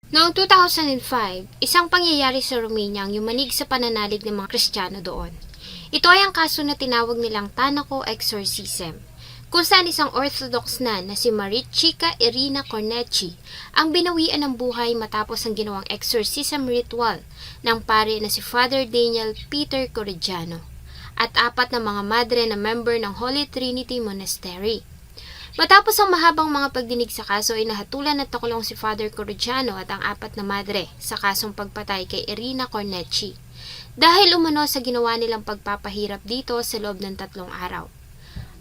Noong 2005, isang pangyayari sa Romania ang yumanig sa pananalig ng mga Kristiyano doon. Ito ay ang kaso na tinawag nilang Tanaco Exorcism, kung saan isang Orthodox nun na si Marichika Irina Cornecchi ang binawian ng buhay matapos ang ginawang exorcism ritual ng pare na si Father Daniel Peter Correggiano at apat na mga madre na member ng Holy Trinity Monastery. Matapos ang mahabang mga pagdinig sa kaso ay nahatulan at nakulong si Father Correggiano at ang apat na madre sa kasong pagpatay kay Irina Cornecchi dahil umano sa ginawa nilang pagpapahirap dito sa loob ng 3 araw.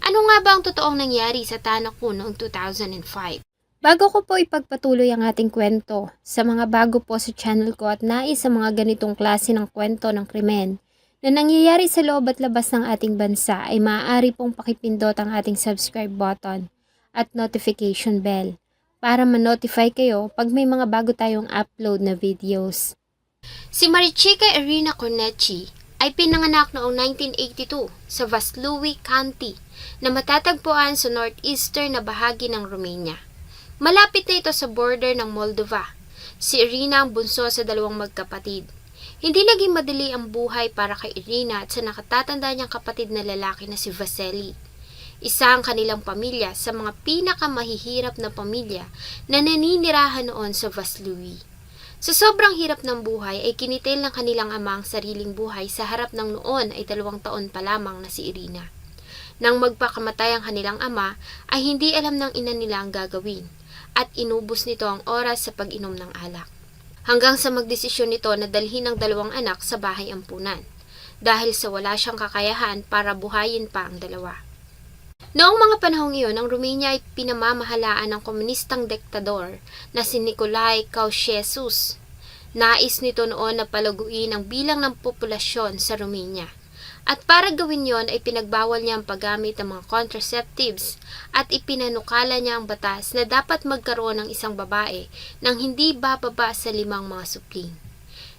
Ano nga ba ang totoong nangyari sa Tanaco noong 2005? Bago ko po ipagpatuloy ang ating kwento, sa mga bago po sa channel ko at nais sa mga ganitong klase ng kwento ng krimen na nangyayari sa loob at labas ng ating bansa ay maaari pong pakipindot ang ating subscribe button at notification bell para ma-notify kayo pag may mga bago tayong upload na videos. Si Marichika Irina Cornecchi ay pinanganak noong 1982 sa Vaslui County na matatagpuan sa northeastern na bahagi ng Romania. Malapit na ito sa border ng Moldova. Si Irina ang bunso sa 2 magkapatid. Hindi naging madali ang buhay para kay Irina at sa nakatatanda niyang kapatid na lalaki na si Vasily. Isa ang kanilang pamilya sa mga pinakamahihirap na pamilya na naninirahan noon sa Vaslui. Sa sobrang hirap ng buhay ay kinitil ng kanilang ama ang sariling buhay sa harap ng noon ay 2 taon pa lamang na si Irina. Nang magpakamatay ang kanilang ama ay hindi alam ng ina nila ang gagawin at inubos nito ang oras sa pag-inom ng alak. Hanggang sa magdesisyon nito na dalhin ang 2 anak sa bahay ampunan dahil sa wala siyang kakayahan para buhayin pa ang 2. Noong mga panahong iyon, ang Romania ay pinamamahalaan ng komunistang diktador na si Nicolae Ceausescu. Nais nito noon na palaguin ang bilang ng populasyon sa Romania. At para gawin yon ay pinagbawal niya ang paggamit ng mga contraceptives at ipinanukala niya ang batas na dapat magkaroon ng isang babae nang hindi bababa sa 5 mga supling.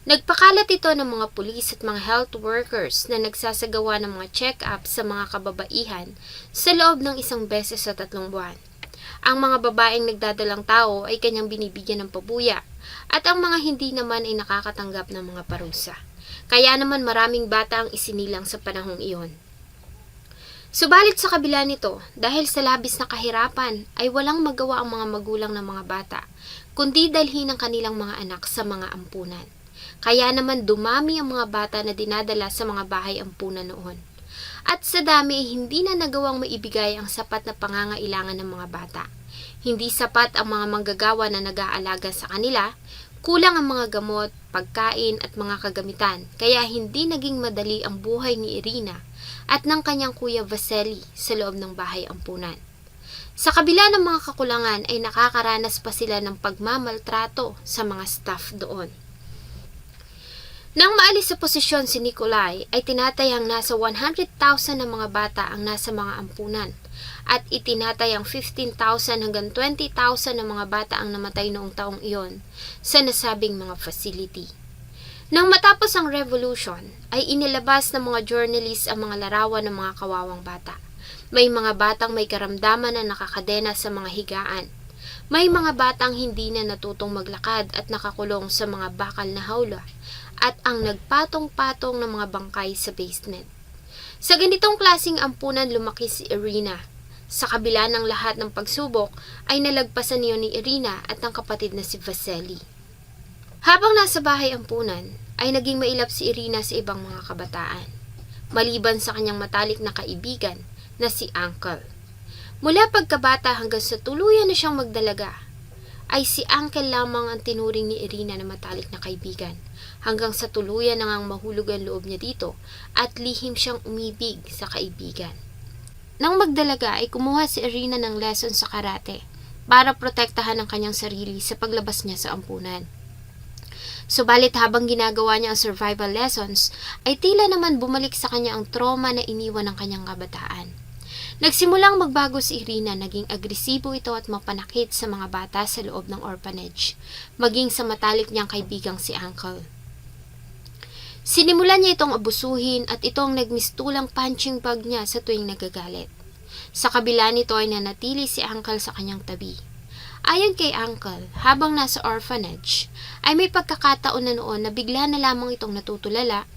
Nagpakalat ito ng mga pulis at mga health workers na nagsasagawa ng mga check-up sa mga kababaihan sa loob ng 1 beses sa 3 buwan. Ang mga babaeng nagdadalang tao ay kanyang binibigyan ng pabuya at ang mga hindi naman ay nakakatanggap ng mga parusa. Kaya naman maraming bata ang isinilang sa panahong iyon. Subalit sa kabila nito, dahil sa labis na kahirapan ay walang magawa ang mga magulang ng mga bata, kundi dalhin ang kanilang mga anak sa mga ampunan. Kaya naman dumami ang mga bata na dinadala sa mga bahay ampunan noon. At sa dami ay hindi na nagawang maibigay ang sapat na pangangailangan ng mga bata. Hindi sapat ang mga manggagawa na nag-aalaga sa kanila, kulang ang mga gamot, pagkain at mga kagamitan, kaya hindi naging madali ang buhay ni Irina at ng kanyang kuya Vasily sa loob ng bahay ampunan. Sa kabila ng mga kakulangan ay nakakaranas pa sila ng pagmamaltrato sa mga staff doon. Nang maalis sa posisyon si Nicolae ay tinatayang nasa 100,000 na mga bata ang nasa mga ampunan at itinatayang 15,000 hanggang 20,000 na mga bata ang namatay noong taong iyon sa nasabing mga facility. Nang matapos ang revolution ay inilabas ng mga journalist ang mga larawan ng mga kawawang bata. May mga batang may karamdaman na nakakadena sa mga higaan. May mga batang hindi na natutong maglakad at nakakulong sa mga bakal na hawla at ang nagpatong-patong ng mga bangkay sa basement. Sa ganitong klaseng ampunan lumaki si Irina. Sa kabila ng lahat ng pagsubok ay nalagpasan niyo ni Irina at ang kapatid na si Vasily. Habang nasa bahay ampunan ay naging mailap si Irina sa ibang mga kabataan, maliban sa kanyang matalik na kaibigan na si Uncle. Mula pagkabata hanggang sa tuluyan na siyang magdalaga, ay si Uncle lamang ang tinuring ni Irina na matalik na kaibigan, hanggang sa tuluyan na ngang mahulog ang loob niya dito at lihim siyang umibig sa kaibigan. Nang magdalaga ay kumuha si Irina ng lesson sa karate para protektahan ang kanyang sarili sa paglabas niya sa ampunan. Subalit habang ginagawa niya ang survival lessons, ay tila naman bumalik sa kanya ang trauma na iniwan ng kanyang kabataan. Nagsimulang magbago si Irina, naging agresibo ito at mapanakit sa mga bata sa loob ng orphanage, maging sa matalik niyang kaibigang si Uncle. Sinimulan niya itong abusuhin at ito ang nagmistulang punching bag niya sa tuwing nagagalit. Sa kabila nito ay nanatili si Uncle sa kanyang tabi. Ayon kay Uncle, habang nasa orphanage, ay may pagkakataon na noon na bigla na lamang itong natutulala.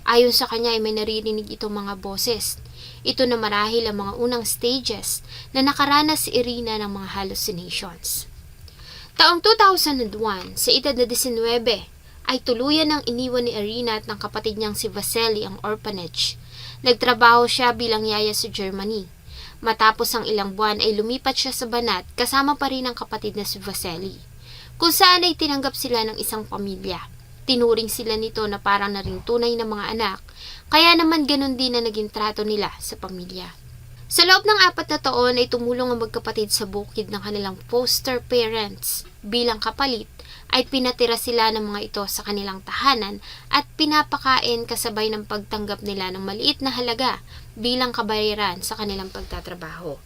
Ayon sa kanya ay may naririnig itong mga boses. Ito na marahil ang mga unang stages na nakaranas si Irina ng mga hallucinations. Taong 2001, sa edad na 19, ay tuluyan ng iniwan ni Irina at ng kapatid niyang si Vasily ang orphanage. Nagtrabaho siya bilang yaya sa Germany. Matapos ang ilang buwan ay lumipat siya sa Banat kasama pa rin ang kapatid na si Vasily, kung saan ay tinanggap sila ng isang pamilya. Tinuring sila nito na parang na ring tunay na mga anak, kaya naman ganun din na naging trato nila sa pamilya. Sa loob ng 4 na taon ay tumulong ang magkapatid sa bukid ng kanilang foster parents. Bilang kapalit, ay pinatira sila ng mga ito sa kanilang tahanan at pinapakain kasabay ng pagtanggap nila ng maliit na halaga bilang kabayaran sa kanilang pagtatrabaho.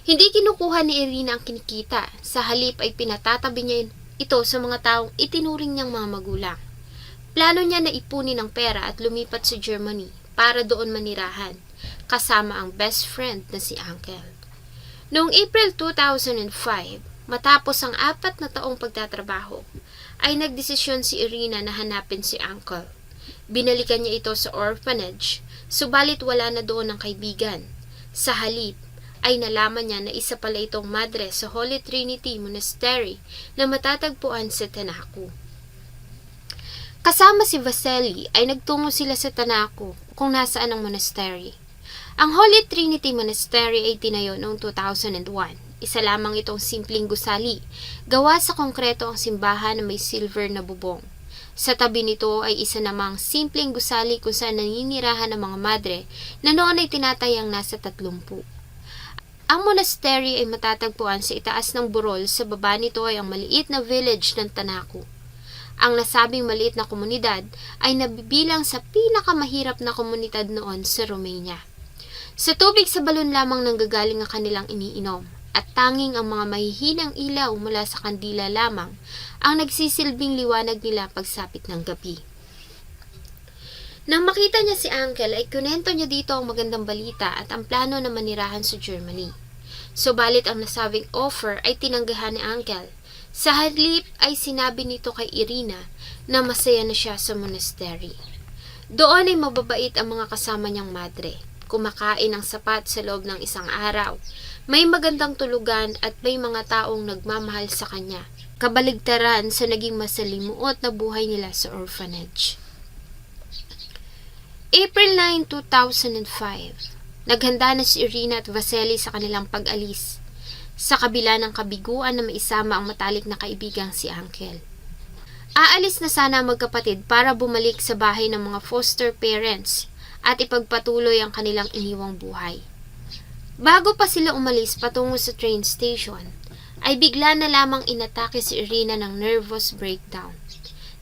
Hindi kinukuha ni Irina ang kinikita, sa halip ay pinatatabi niya ito sa mga taong itinuring niyang mga magulang. Plano niya na ipunin ang pera at lumipat sa Germany para doon manirahan, kasama ang best friend na si Uncle. Noong April 2005, matapos ang 4 na taong pagtatrabaho, ay nagdesisyon si Irina na hanapin si Uncle. Binalikan niya ito sa orphanage, subalit wala na doon ang kaibigan. Sa halip, ay nalaman niya na isa pala itong madre sa Holy Trinity Monastery na matatagpuan sa Tanaku. Kasama si Vasily ay nagtungo sila sa Tanaku kung nasaan ang monastery. Ang Holy Trinity Monastery ay tinayo noong 2001. Isa lamang itong simpleng gusali, gawa sa konkreto ang simbahan na may silver na bubong. Sa tabi nito ay isa namang simpleng gusali kung saan naninirahan ng mga madre na noon ay tinatayang nasa 30. Ang monastery ay matatagpuan sa itaas ng burol, sa baba nito ay ang maliit na village ng Tanaku. Ang nasabing maliit na komunidad ay nabibilang sa pinakamahirap na komunidad noon sa Romania. Sa tubig sa balon lamang nanggagaling ang kanilang iniinom, at tanging ang mga mahihinang ilaw mula sa kandila lamang ang nagsisilbing liwanag nila pagsapit ng gabi. Nang makita niya si Uncle ay kunento niya dito ang magandang balita at ang plano na manirahan sa Germany. Subalit ang nasabing offer ay tinanggahan ni Uncle. Sa halip ay sinabi nito kay Irina na masaya na siya sa monastery. Doon ay mababait ang mga kasama niyang madre. Kumakain ng sapat sa loob ng isang araw. May magandang tulugan at may mga taong nagmamahal sa kanya. Kabaligtaran sa naging masalimuot na buhay nila sa orphanage. April 9, 2005. Naghanda na si Irina at Vasily sa kanilang pag-alis. Sa kabila ng kabiguan na maisama ang matalik na kaibigang si Uncle. Aalis na sana ang magkapatid para bumalik sa bahay ng mga foster parents at ipagpatuloy ang kanilang iniwang buhay. Bago pa sila umalis patungo sa train station, ay bigla na lamang inatake si Irina ng nervous breakdown.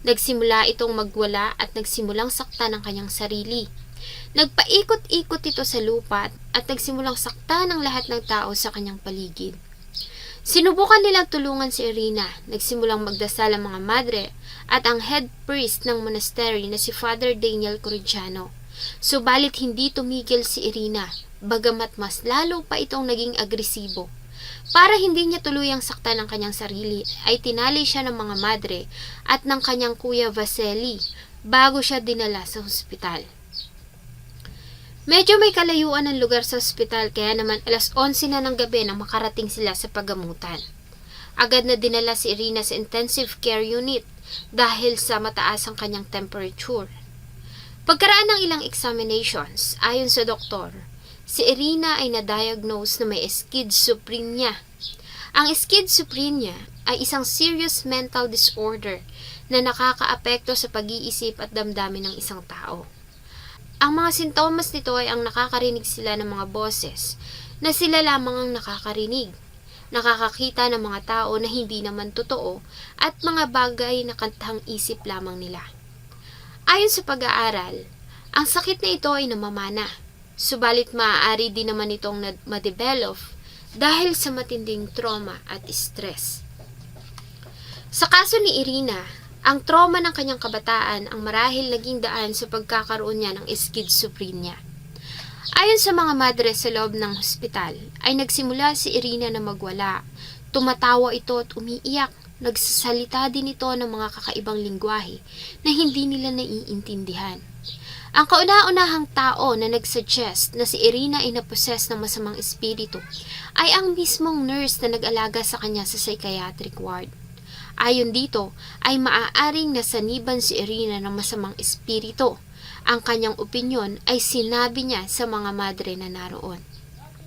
Nagsimula itong magwala at nagsimulang saktan ang kanyang sarili. Nagpaikot-ikot ito sa lupa at nagsimulang saktan ang lahat ng tao sa kanyang paligid. Sinubukan nilang tulungan si Irina, nagsimulang magdasal ang mga madre at ang head priest ng monastery na si Father Daniel Corrigiano. Subalit hindi tumigil si Irina, bagamat mas lalo pa itong naging agresibo. Para hindi niya tuluyang saktan ang kanyang sarili, ay tinali siya ng mga madre at ng kanyang kuya Vasily bago siya dinala sa hospital. Medyo may kalayuan ang lugar sa ospital kaya naman alas 11 na ng gabi nang makarating sila sa paggamutan. Agad na dinala si Irina sa intensive care unit dahil sa mataas ang kanyang temperature. Pagkaraan ng ilang examinations, ayon sa doktor, si Irina ay na-diagnose na may schizophrenia. Ang schizophrenia ay isang serious mental disorder na nakakaapekto sa pag-iisip at damdamin ng isang tao. Ang mga sintomas nito ay ang nakakarinig sila ng mga boses na sila lamang ang nakakarinig, nakakakita ng mga tao na hindi naman totoo at mga bagay na kantang isip lamang nila. Ayon sa pag-aaral, ang sakit na ito ay namamana, subalit maaari din naman itong ma-develop dahil sa matinding trauma at stress. Sa kaso ni Irina, ang trauma ng kanyang kabataan ang marahil naging daan sa pagkakaroon niya ng schizophrenia. Ayon sa mga madre sa loob ng hospital, ay nagsimula si Irina na magwala, Tumatawa ito at umiiyak. Nagsasalita din ito ng mga kakaibang lingwahe na hindi nila naiintindihan. Ang kauna-unahang tao na nagsuggest na si Irina ay naposes ng masamang espiritu ay ang mismong nurse na nag-alaga sa kanya sa psychiatric ward. Ayon dito ay maaaring nasaniban si Irina ng masamang espiritu. Ang kanyang opinyon ay sinabi niya sa mga madre na naroon.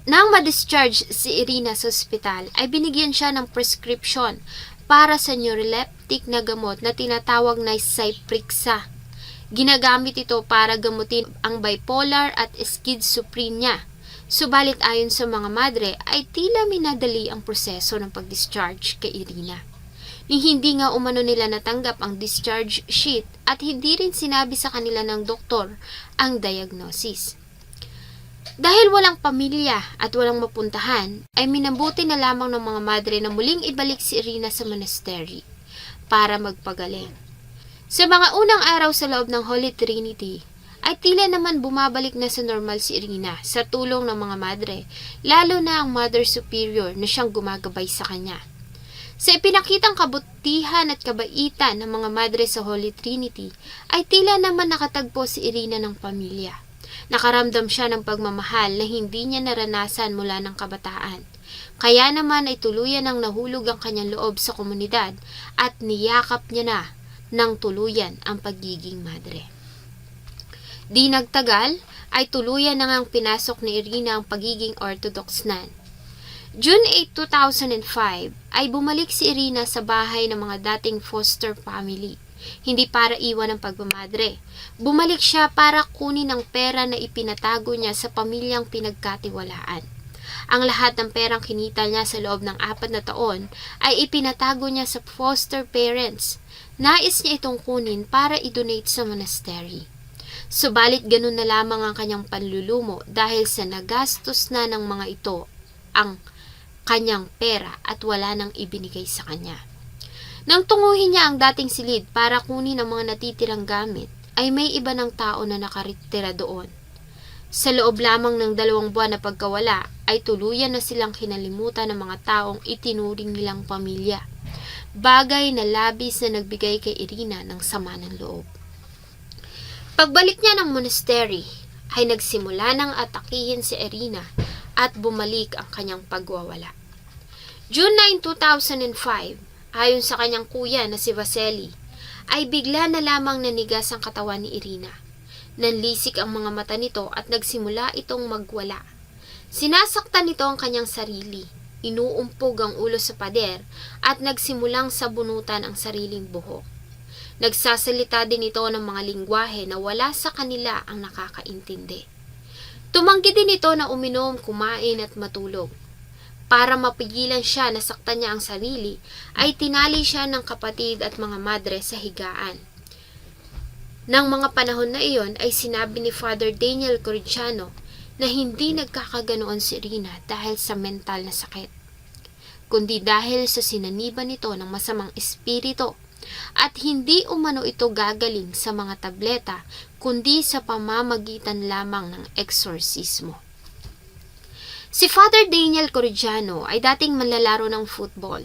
Nang ma-discharge si Irina sa ospital ay binigyan siya ng prescription para sa neuroleptic na gamot na tinatawag na Zyprexa. Ginagamit ito para gamutin ang bipolar at schizophrenia. Subalit ayon sa mga madre ay tila minadali ang proseso ng pag-discharge kay Irina. Ni hindi nga umano nila natanggap ang discharge sheet at hindi rin sinabi sa kanila ng doktor ang diagnosis. Dahil walang pamilya at walang mapuntahan, ay minabuti na lamang ng mga madre na muling ibalik si Irina sa monastery para magpagaling. Sa mga unang araw sa loob ng Holy Trinity, ay tila naman bumabalik na sa normal si Irina sa tulong ng mga madre, lalo na ang Mother Superior na siyang gumagabay sa kanya. Sa ipinakitang kabutihan at kabaitan ng mga madre sa Holy Trinity, ay tila naman nakatagpo si Irina ng pamilya. Nakaramdam siya ng pagmamahal na hindi niya naranasan mula ng kabataan. Kaya naman ay tuluyan ang nahulog ang kanyang loob sa komunidad at niyakap niya na ng tuluyan ang pagiging madre. Di nagtagal ay tuluyan na ngang pinasok ni Irina ang pagiging Orthodox nun. June 8, 2005 ay bumalik si Irina sa bahay ng mga dating foster family. Hindi para iwan ang pagmamadre. Bumalik siya para kunin ang pera na ipinatago niya sa pamilyang pinagkatiwalaan. Ang lahat ng perang kinita niya sa loob ng 4 na taon ay ipinatago niya sa foster parents. Nais niya itong kunin para i-donate sa monastery. Subalit ganun na lamang ang kanyang panlulumo dahil sa nagastos na ng mga ito ang kanyang pera at wala nang ibinigay sa kanya. Nang tunguhin niya ang dating silid para kunin ang mga natitirang gamit, ay may iba ng tao na nakaritira doon. Sa loob lamang ng 2 buwan na pagkawala, ay tuluyan na silang kinalimutan ng mga taong itinuring nilang pamilya. Bagay na labis na nagbigay kay Irina ng sama ng loob. Pagbalik niya ng monastery, ay nagsimula ng atakihin si Irina at bumalik ang kanyang pagwawala. June 9, 2005, ayon sa kanyang kuya na si Vasily, ay bigla na lamang nanigas ang katawan ni Irina. Nanlisik ang mga mata nito at nagsimula itong magwala. Sinasaktan nito ang kanyang sarili, inuumpog ang ulo sa pader at nagsimulang sabunutan ang sariling buhok. Nagsasalita din ito ng mga lingwahe na wala sa kanila ang nakakaintindi. Tumanggi din ito na uminom, kumain at matulog. Para mapigilan siya na saktan niya ang sarili, ay tinali siya ng kapatid at mga madre sa higaan. Nang mga panahon na iyon ay sinabi ni Father Daniel Coriciano na hindi nagkakaganoon si Irina dahil sa mental na sakit, kundi dahil sa sinaniban nito ng masamang espiritu at hindi umano ito gagaling sa mga tableta kundi sa pamamagitan lamang ng eksorsismo. Si Father Daniel Coriciano ay dating manlalaro ng football.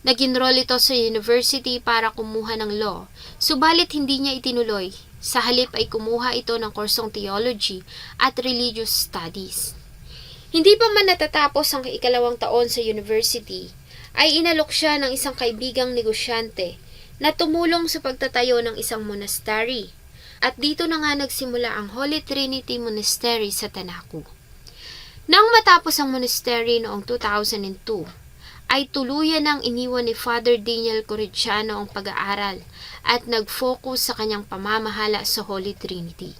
Nag-enroll ito sa university para kumuha ng law, subalit hindi niya itinuloy. Sa halip ay kumuha ito ng kursong theology at religious studies. Hindi pa man natatapos ang 2 taon sa university, ay inalok siya ng isang kaibigang negosyante na tumulong sa pagtatayo ng isang monastery. At dito na nga nagsimula ang Holy Trinity Monastery sa Tanaku. Nang matapos ang monastery noong 2002, ay tuluyan nang iniwan ni Father Daniel Coriciano ang pag-aaral at nag-focus sa kanyang pamamahala sa Holy Trinity.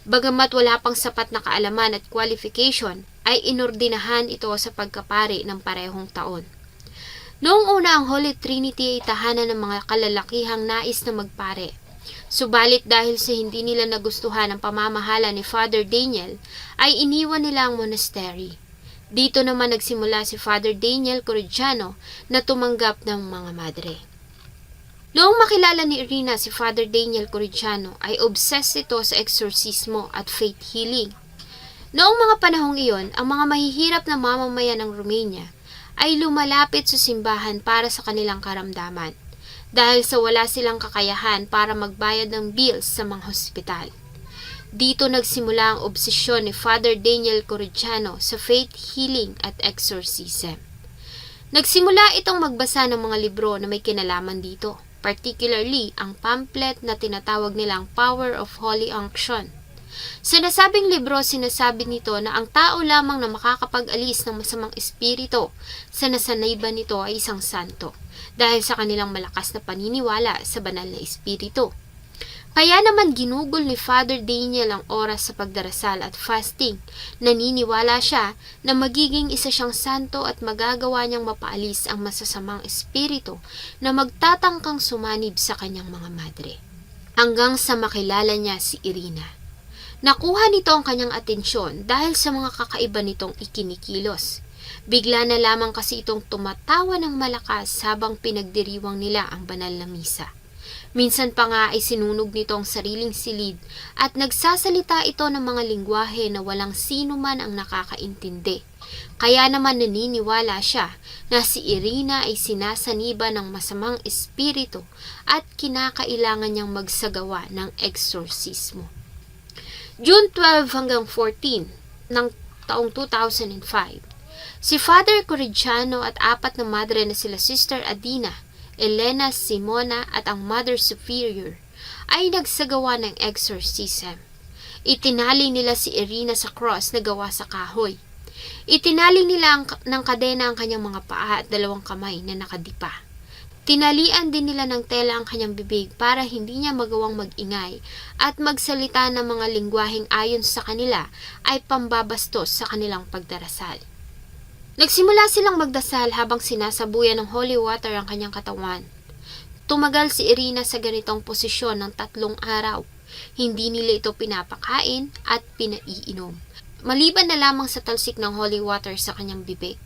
Bagamat wala pang sapat na kaalaman at qualification, ay inordinahan ito sa pagkapari ng parehong taon. Noong una ang Holy Trinity ay tahanan ng mga kalalakihang nais na magpare. Subalit dahil sa hindi nila nagustuhan ang pamamahala ni Father Daniel, ay iniwan nila ang monastery. Dito naman nagsimula si Father Daniel Coriciano na tumanggap ng mga madre. Noong makilala ni Irina si Father Daniel Coriciano ay obsessed ito sa eksorsismo at faith healing. Noong mga panahong iyon, ang mga mahihirap na mamamayan ng Romania ay lumalapit sa simbahan para sa kanilang karamdaman dahil sa wala silang kakayahan para magbayad ng bills sa mga hospital. Dito nagsimula ang obsesyon ni Father Daniel Corrigiano sa faith healing at exorcism. Nagsimula itong magbasa ng mga libro na may kinalaman dito, particularly ang pamphlet na tinatawag nilang Power of Holy Unction. Sa nasabing libro, sinasabi nito na ang tao lamang na makakapag-alis ng masamang espiritu sa nasanayban nito ay isang santo dahil sa kanilang malakas na paniniwala sa banal na espiritu. Kaya naman ginugol ni Father Daniel ang oras sa pagdarasal at fasting. Naniniwala siya na magiging isa siyang santo at magagawa niyang mapaalis ang masasamang espiritu na magtatangkang sumanib sa kanyang mga madre. Hanggang sa makilala niya si Irina. Nakuha nito ang kanyang atensyon dahil sa mga kakaiba nitong ikinikilos. Bigla na lamang kasi itong tumatawa ng malakas habang pinagdiriwang nila ang banal na misa. Minsan pa nga ay sinunog nito ang sariling silid at nagsasalita ito ng mga lingwahe na walang sino man ang nakakaintindi. Kaya naman naniniwala siya na si Irina ay sinasaniba ng masamang espiritu at kinakailangan niyang magsagawa ng eksorsismo. June 12 hanggang 14 ng taong 2005, si Father Corrigiano at apat na madre na sila Sister Adina, Elena, Simona at ang Mother Superior ay nagsagawa ng exorcism. Itinali nila si Irina sa cross na gawa sa kahoy. Itinali nila ng kadena ang kanyang mga paa at dalawang kamay na nakadipa. Tinalian din nila ng tela ang kanyang bibig para hindi niya magawang mag-ingay at magsalita ng mga lingwaheng ayon sa kanila ay pambabastos sa kanilang pagdarasal. Nagsimula silang magdasal habang sinasabuyan ng holy water ang kanyang katawan. Tumagal si Irina sa ganitong posisyon ng 3 araw. Hindi nila ito pinapakain at pinaiinom, maliban na lamang sa talsik ng holy water sa kanyang bibig.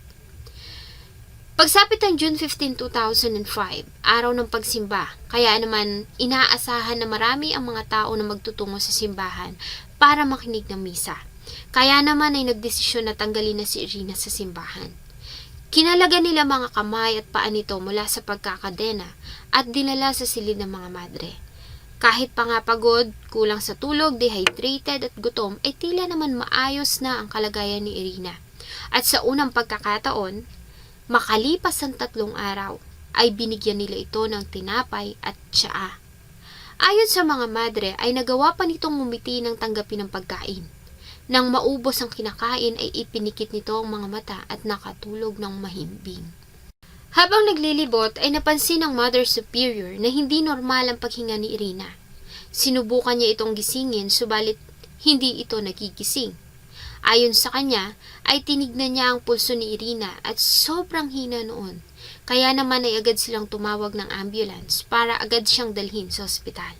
Pagsapit ng June 15, 2005, araw ng pagsimba, kaya naman inaasahan na marami ang mga tao na magtutungo sa simbahan para makinig ng misa. Kaya naman ay nagdesisyon na tanggalin na si Irina sa simbahan. Kinalaga nila mga kamay at paa nito mula sa pagkakadena at dinala sa silid ng mga madre. Kahit pa nga pagod, kulang sa tulog, dehydrated at gutom, ay tila naman maayos na ang kalagayan ni Irina. At sa unang pagkakataon, makalipas ang 3 araw, ay binigyan nila ito ng tinapay at tsaa. Ayon sa mga madre, ay nagawa pa nitong ngumiti ng tanggapin ng pagkain. Nang maubos ang kinakain ay ipinikit nito ang mga mata at nakatulog ng mahimbing. Habang naglilibot ay napansin ng Mother Superior na hindi normal ang paghinga ni Irina. Sinubukan niya itong gisingin subalit hindi ito nagigising. Ayon sa kanya ay tinignan niya ang pulso ni Irina at sobrang hina noon. Kaya naman ay agad silang tumawag ng ambulance para agad siyang dalhin sa ospital.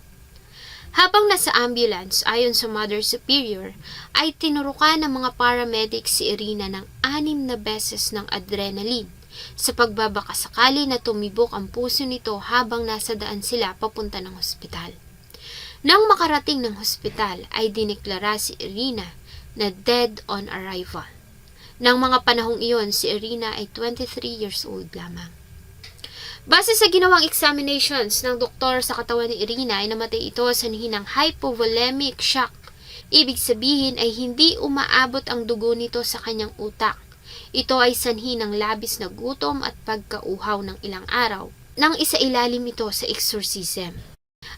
Habang nasa ambulance, ayon sa Mother Superior, ay tinurukan ng mga paramedics si Irina ng 6 na beses ng adrenaline sa pagbabakasakali na tumibok ang puso nito habang nasa daan sila papunta ng hospital. Nang makarating ng hospital, ay dineklara si Irina na dead on arrival. Nang mga panahong iyon, si Irina ay 23 years old lamang. Base sa ginawang examinations ng doktor sa katawan ni Irina ay namatay ito sa hinang hypovolemic shock. Ibig sabihin ay hindi umaabot ang dugo nito sa kanyang utak. Ito ay sanhi ng labis na gutom at pagkauhaw ng ilang araw nang isailalim ito sa exorcism.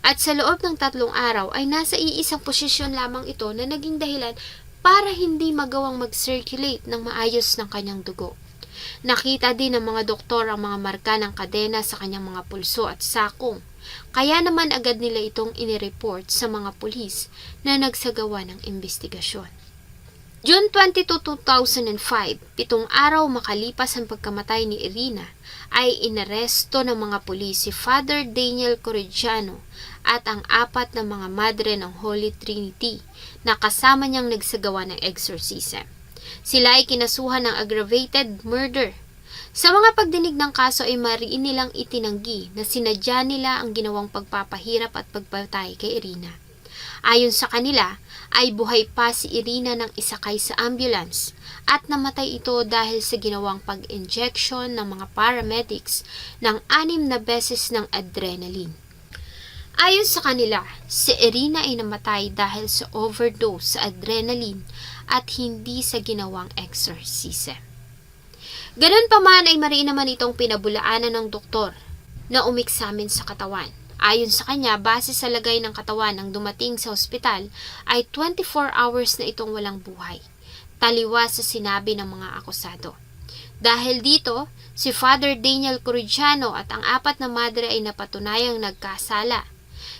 At sa loob ng 3 araw ay nasa iisang posisyon lamang ito na naging dahilan para hindi magawang mag-circulate ng maayos ng kanyang dugo. Nakita din ng mga doktor ang mga marka ng kadena sa kanyang mga pulso at sakong. Kaya naman agad nila itong inireport sa mga pulis na nagsagawa ng investigasyon. June 22, 2005, 7 araw makalipas ang pagkamatay ni Irina, ay inaresto ng mga pulis si Father Daniel Corrigiano at ang 4 na mga madre ng Holy Trinity na kasama niyang nagsagawa ng exorcism. Sila ay kinasuhan ng aggravated murder. Sa mga pagdinig ng kaso ay mariin nilang itinanggi na sinadya nila ang ginawang pagpapahirap at pagpatay kay Irina. Ayon sa kanila, ay buhay pa si Irina nang isakay sa ambulance at namatay ito dahil sa ginawang pag-injection ng mga paramedics ng 6 na beses ng adrenaline. Ayon sa kanila, si Irina ay namatay dahil sa overdose sa adrenaline at hindi sa ginawang exorcism. Ganun pa man ay mariin naman itong pinabulaanan ng doktor na umeksamin sa katawan. Ayon sa kanya, base sa lagay ng katawan ng dumating sa ospital ay 24 hours na itong walang buhay, taliwas sa sinabi ng mga akusado. Dahil dito, si Father Daniel Corrigiano at ang 4 na madre ay napatunayang nagkasala.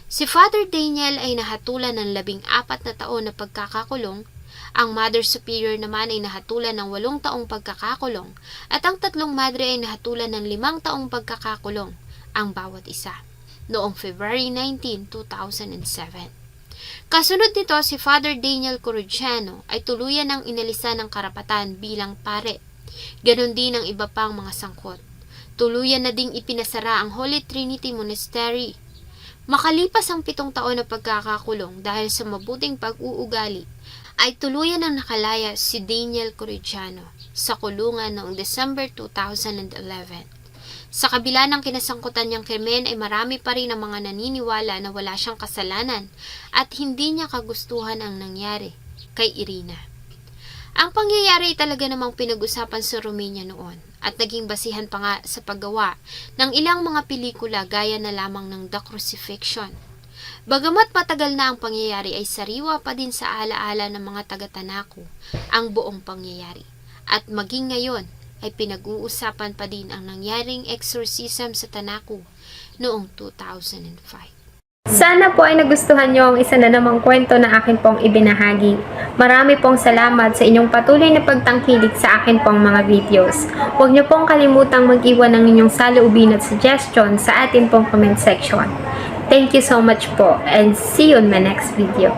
Si Father Daniel ay nahatulan ng 14 na taon na pagkakakulong, ang Mother Superior naman ay nahatulan ng 8 taong pagkakakulong, at ang 3 madre ay nahatulan ng 5 taong pagkakakulong ang bawat isa, noong February 19, 2007. Kasunod nito, si Father Daniel Corrigiano ay tuluyan ng inalisan ng karapatan bilang pare. Ganon din ang iba pang mga sangkot. Tuluyan na ding ipinasara ang Holy Trinity Monastery. Makalipas ang 7 taon na pagkakakulong dahil sa mabuting pag-uugali, ay tuluyan ang nakalaya si Daniel Corrigiano sa kulungan noong December 2011. Sa kabila ng kinasangkutan niyang krimen ay marami pa rin ang mga naniniwala na wala siyang kasalanan at hindi niya kagustuhan ang nangyari kay Irina. Ang pangyayari talaga namang pinag-usapan sa Romania noon at naging basihan pa nga sa paggawa ng ilang mga pelikula gaya na lamang ng The Crucifixion. Bagamat matagal na ang pangyayari ay sariwa pa din sa alaala ng mga taga-Tanaku ang buong pangyayari. At maging ngayon ay pinag-uusapan pa din ang nangyaring exorcism sa Tanaku noong 2005. Sana po ay nagustuhan nyo ang isa na namang kwento na akin pong ibinahagi. Marami pong salamat sa inyong patuloy na pagtangkilik sa akin pong mga videos. Huwag nyo pong kalimutang mag-iwan ng inyong saloobin at suggestion sa atin pong comment section. Thank you so much po and see you in my next video.